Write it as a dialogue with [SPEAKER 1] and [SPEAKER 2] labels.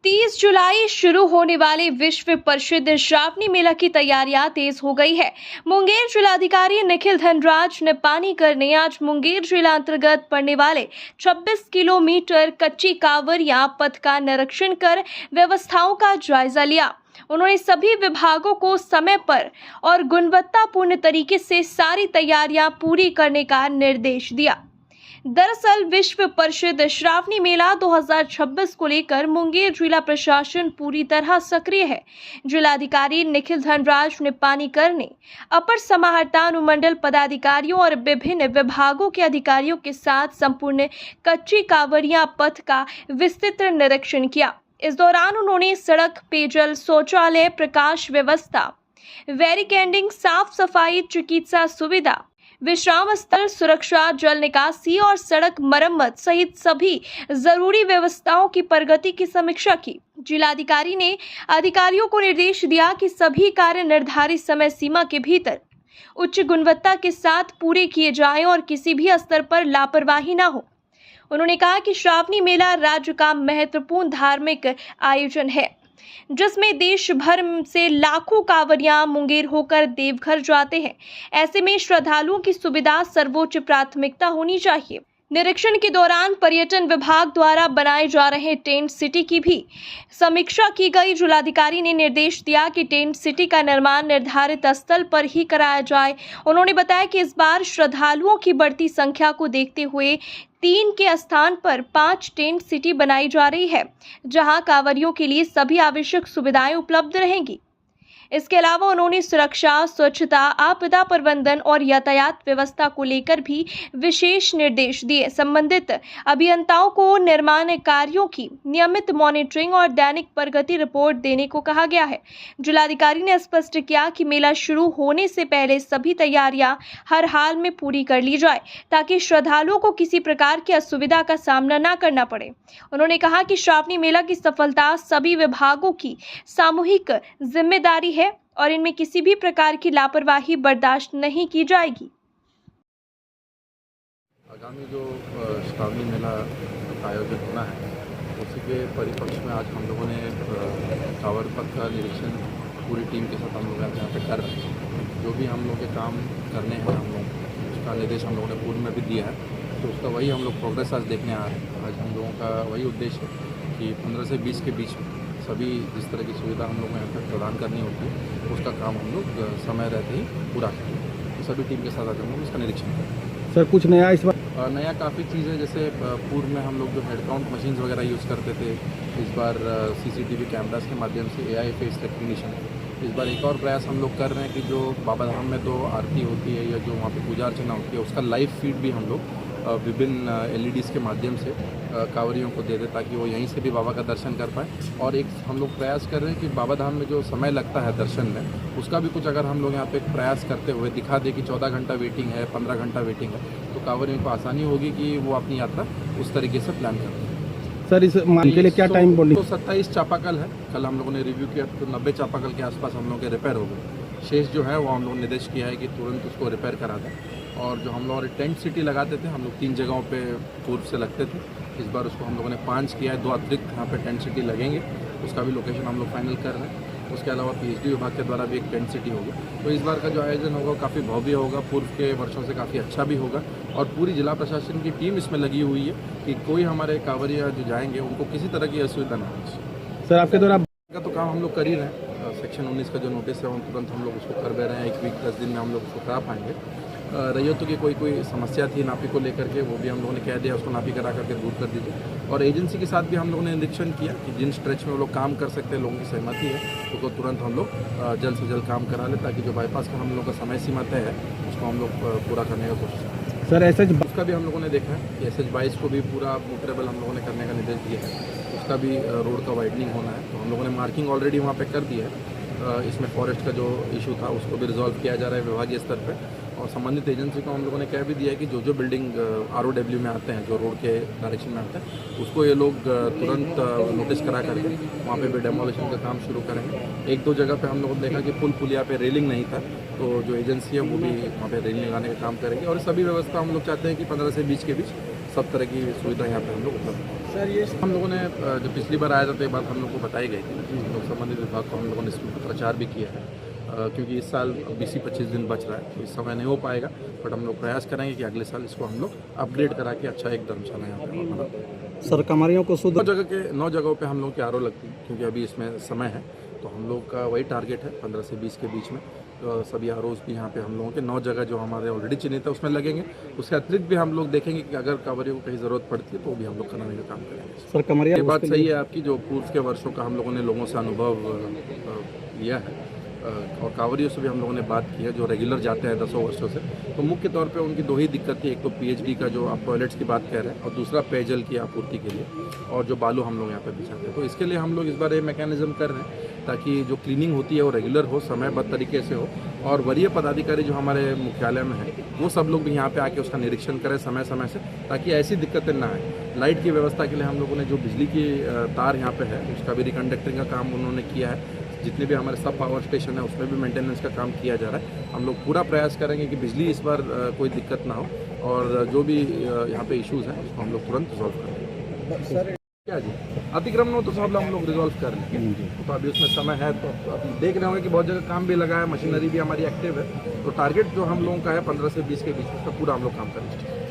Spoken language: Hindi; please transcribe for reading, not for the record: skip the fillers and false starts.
[SPEAKER 1] 30 जुलाई शुरू होने वाले विश्व प्रसिद्ध श्रावणी मेला की तैयारियां तेज हो गई है। मुंगेर जिलाधिकारी निखिल धनराज निपानीकर ने आज मुंगेर जिला अंतर्गत पड़ने वाले 26 किलोमीटर कच्ची कांवरिया पथ का निरीक्षण कर व्यवस्थाओं का जायजा लिया। उन्होंने सभी विभागों को समय पर और गुणवत्तापूर्ण तरीके से सारी तैयारियां पूरी करने का निर्देश दिया। दरअसल विश्व प्रसिद्ध श्रावणी मेला 2026 को लेकर मुंगेर जिला प्रशासन पूरी तरह सक्रिय है। जिलाधिकारी निखिल धनराज निपानीकर ने अपर समाहर्ता अनुमंडल पदाधिकारियों और विभिन्न विभागों के अधिकारियों के साथ संपूर्ण कच्ची कांवरिया पथ का विस्तृत निरीक्षण किया। इस दौरान उन्होंने सड़क, पेयजल, शौचालय, प्रकाश व्यवस्था, बैरिकेडिंग, साफ सफाई, चिकित्सा सुविधा, विश्राम स्थल, सुरक्षा, जल निकासी और सड़क मरम्मत सहित सभी जरूरी व्यवस्थाओं की प्रगति की समीक्षा की। जिलाधिकारी ने अधिकारियों को निर्देश दिया कि सभी कार्य निर्धारित समय सीमा के भीतर उच्च गुणवत्ता के साथ पूरे किए जाएं और किसी भी स्तर पर लापरवाही न हो। उन्होंने कहा कि श्रावणी मेला राज्य का महत्वपूर्ण धार्मिक आयोजन है, जिसमें देश भर से लाखों कांवरियां मुंगेर होकर देवघर जाते हैं। ऐसे में श्रद्धालुओं की सुविधा सर्वोच्च प्राथमिकता होनी चाहिए। निरीक्षण के दौरान पर्यटन विभाग द्वारा बनाए जा रहे टेंट सिटी की भी समीक्षा की गई। जिलाधिकारी ने निर्देश दिया कि टेंट सिटी का निर्माण निर्धारित स्थल पर ही कराया जाए। उन्होंने बताया कि इस बार श्रद्धालुओं की बढ़ती संख्या को देखते हुए 3 के स्थान पर 5 टेंट सिटी बनाई जा रही है, जहां कांवरियों के लिए सभी आवश्यक सुविधाएं उपलब्ध रहेंगी। इसके अलावा उन्होंने सुरक्षा, स्वच्छता, आपदा प्रबंधन और यातायात व्यवस्था को लेकर भी विशेष निर्देश दिए। संबंधित अभियंताओं को निर्माण कार्यों की नियमित मॉनिटरिंग और दैनिक प्रगति रिपोर्ट देने को कहा गया है। जिलाधिकारी ने स्पष्ट किया कि मेला शुरू होने से पहले सभी तैयारियां हर हाल में पूरी कर ली जाए, ताकि श्रद्धालुओं को किसी प्रकार की असुविधा का सामना न करना पड़े। उन्होंने कहा कि श्रावणी मेला की सफलता सभी विभागों की सामूहिक जिम्मेदारी है और इनमें किसी भी प्रकार की लापरवाही बर्दाश्त नहीं की जाएगी।
[SPEAKER 2] आगामी जो श्रावणी मेला का आयोजन होना है, उसी के परिप्रेक्ष्य में आज हम लोगों ने कांवर पथ का निरीक्षण पूरी टीम के साथ हम लोग यहाँ पे कर रहे हैं। जो भी हम लोग के काम करने हैं, हम लोग उसका निर्देश हम लोगों ने पूर्व में भी दिया है, तो उसका वही हम लोग प्रोग्रेस आज देखने आ रहे हैं। आज हम लोगों का वही उद्देश्य है कि 15 से 20 के बीच में सभी जिस तरह की सुविधा हम लोग को यहाँ पर प्रदान करनी होती है, उसका काम हम लोग समय रहते ही पूरा करें। तो सभी टीम के साथ हम लोग उसका निरीक्षण करें।
[SPEAKER 3] सर, कुछ नया इस बार?
[SPEAKER 2] नया काफ़ी चीज़ें, जैसे पूर्व में हम लोग जो हेड काउंट मशीन्स वगैरह यूज़ करते थे, इस बार CCTV कैमरास के माध्यम से AI फेस रिकग्निशन। इस बार एक और प्रयास हम लोग कर रहे हैं कि जो बाबा धाम में तो आरती होती है या जो वहाँ पे पूजा अर्चना होती है, उसका लाइव फीड भी हम लोग विभिन्न LEDs के माध्यम से कांवरियों को दे दें, ताकि वो यहीं से भी बाबा का दर्शन कर पाएँ। और एक हम लोग प्रयास कर रहे हैं कि बाबा धाम में जो समय लगता है दर्शन में, उसका भी कुछ अगर हम लोग यहाँ पे एक प्रयास करते हुए दिखा दें कि 14 घंटा वेटिंग है, 15 घंटा वेटिंग है, तो कांवरियों को आसानी होगी कि वो अपनी यात्रा उस तरीके से प्लान कर दें।
[SPEAKER 3] सर, इस मान के लिए क्या टाइम बॉन्डिंग?
[SPEAKER 2] तो 27 चापाकल है, कल हम लोगों ने रिव्यू किया तो 90 चापाकल के आसपास हम लोग के रिपेयर हो गए। शेष जो है वो हम लोगों ने निर्देश किया है कि तुरंत उसको रिपेयर करा दें। और जो हम लोग टेंट सिटी लगाते थे, हम लोग 3 जगहों पे पूर्व से लगते थे, इस बार उसको हम लोगों ने 5 किया है। 2 अतिरिक्त यहाँ पे टेंट सिटी लगेंगे, उसका भी लोकेशन हम लोग फाइनल कर रहे हैं। उसके अलावा PhD विभाग के द्वारा भी एक टेंट सिटी होगी। तो इस बार का जो आयोजन होगा काफ़ी भव्य होगा, पूर्व के वर्षों से काफ़ी अच्छा भी होगा। और पूरी जिला प्रशासन की टीम इसमें लगी हुई है कि कोई हमारे कांवरिया जो जाएंगे उनको किसी तरह की असुविधा ना हो।
[SPEAKER 3] सर, आपके द्वारा
[SPEAKER 2] का तो काम हम लोग कर ही रहे हैं। सेक्शन 19 का जो नोटिस है, तुरंत हम लोग उसको कर दे रहे हैं। 1 वीक 10 दिन में हम लोग उसको करा पाएंगे। रैयतों की कोई समस्या थी नापी को लेकर के, वो भी हम लोगों ने कह दिया उसको नापी करा करके दूर कर दीजिए। और एजेंसी के साथ भी हम लोगों ने निरीक्षण किया कि जिन स्ट्रेच में वो लोग काम कर सकते हैं, लोगों की सहमति है, उसको तुरंत हम लोग जल्द से जल्द काम करा लें, ताकि जो बाईपास का हम लोग का समय सीमा तय है उसको हम लोग पूरा करने का कोशिश करें।
[SPEAKER 3] सर, SH
[SPEAKER 2] उसका भी हम लोगों ने देखा है कि SH 22 को भी पूरा मोटरेबल हम लोगों ने करने का निर्देश दिया है। उसका भी रोड का वाइडनिंग होना है, तो हम लोगों ने मार्किंग ऑलरेडी वहाँ पे कर दिया है। इसमें फॉरेस्ट का जो इशू था उसको भी रिजॉल्व किया जा रहा है विभागीय स्तर पे। और संबंधित एजेंसी को हम लोगों ने कह भी दिया है कि जो बिल्डिंग ROW में आते हैं, जो रोड के डायरेक्शन में आते हैं, उसको ये लोग तुरंत नोटिस करा करके वहाँ पे भी डेमोलिशन का काम शुरू करेंगे। 1-2 जगह पे हम लोगों ने देखा कि पुल पुलिया पे रेलिंग नहीं था, तो जो एजेंसी है वो भी वहाँ पे रेलिंग लगाने का काम करेगी। और सभी व्यवस्था हम लोग चाहते हैं कि 15 से 20 के बीच सब तरह की सुविधा यहाँ पे हम लोग उपलब्ध
[SPEAKER 3] सर ये
[SPEAKER 2] हम लोगों ने जब पिछली बार आया था तो ये बात हम लोग को बताई गई थी, लोग संबंधित विभाग को हम लोगों ने इसमें प्रचार भी किया है, क्योंकि इस साल 20-25 दिन बच रहा है तो इस समय नहीं हो पाएगा, बट हम लोग प्रयास करेंगे कि अगले साल इसको हम लोग अपग्रेड करा के अच्छा एक धर्मशाला यहाँ पे बनाएं।
[SPEAKER 3] सर कमरियों को शुद्ध
[SPEAKER 2] 9 जगहों पे हम लोग की आरओ लगती है, क्योंकि अभी इसमें समय है तो हम लोग का वही टारगेट है 15 से 20 के बीच में। तो सभी आरओज भी यहाँ पे हम लोगों के 9 जगह जो हमारे ऑलरेडी चिन्हित है उसमें लगेंगे। उसके अतिरिक्त भी हम लोग देखेंगे कि अगर कांवरियों को कहीं ज़रूरत पड़ती है तो भी हम लोग कराने का काम करेंगे।
[SPEAKER 3] सर कमरिया
[SPEAKER 2] ये बात सही है आपकी, जो पूर्व के वर्षों का हम लोगों ने लोगों से अनुभव लिया है और कांवरियों से भी हम लोगों ने बात की है जो रेगुलर जाते हैं 10 वर्षों से। तो मुख्य तौर पे उनकी 2 ही दिक्कत थी, एक तो पीएचडी का जो आप टॉयलेट्स की बात कह रहे हैं और दूसरा पेयजल की आपूर्ति के लिए, और जो बालू हम लोग यहाँ पे बिछाते हैं। तो इसके लिए हम लोग इस बार ये मैकेनिज्म कर रहे हैं ताकि जो क्लीनिंग होती है वो रेगुलर हो, समयबद्ध तरीके से हो, और वरीय पदाधिकारी जो हमारे मुख्यालय में है वो सब लोग भी यहाँ पे आके उसका निरीक्षण करें समय समय से, ताकि ऐसी दिक्कतें ना आए। लाइट की व्यवस्था के लिए हम लोगों ने जो बिजली की तार यहाँ पे है उसका भी रिकंडक्टिंग का काम उन्होंने किया है। जितने भी हमारे सब पावर स्टेशन है उसमें भी मेंटेनेंस का काम किया जा रहा है। हम लोग पूरा प्रयास करेंगे कि बिजली इस बार कोई दिक्कत ना हो, और जो भी यहाँ पे इश्यूज़ हैं उसको हम लोग तुरंत रिजॉल्व करेंगे।
[SPEAKER 3] सर
[SPEAKER 2] क्या जी, अतिक्रमण हो तो सब हम लोग रिजॉल्व कर लेंगे, तो अभी उसमें समय है। तो अभी देख रहे होंगे कि बहुत जगह काम भी लगा है, मशीनरी भी हमारी एक्टिव है, तो टारगेट जो हम लोगों का है 15 से 20 के बीच उसका पूरा हम लोग काम करेंगे।